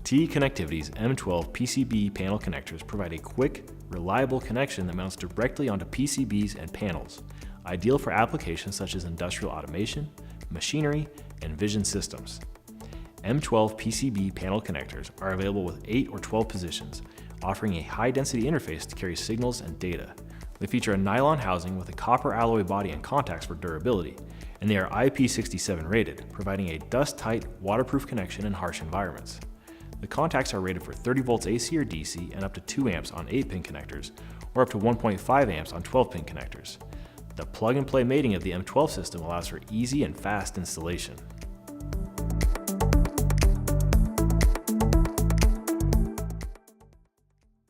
Connectivity's M12 PCB-Panel Connectors provide a quick, reliable connection that mounts directly onto PCBs and panels, ideal for applications such as industrial automation, machinery, and vision systems. M12 PCB-Panel Connectors are available with 8 or 12 positions, offering a high-density interface to carry signals and data. They feature a nylon housing with a copper alloy body and contacts for durability, and they are IP67 rated, providing a dust-tight, waterproof connection in harsh environments. The contacts are rated for 30 volts AC or DC and up to 2 amps on 8-pin connectors, or up to 1.5 amps on 12-pin connectors. The plug-and-play mating of the M12 system allows for easy and fast installation.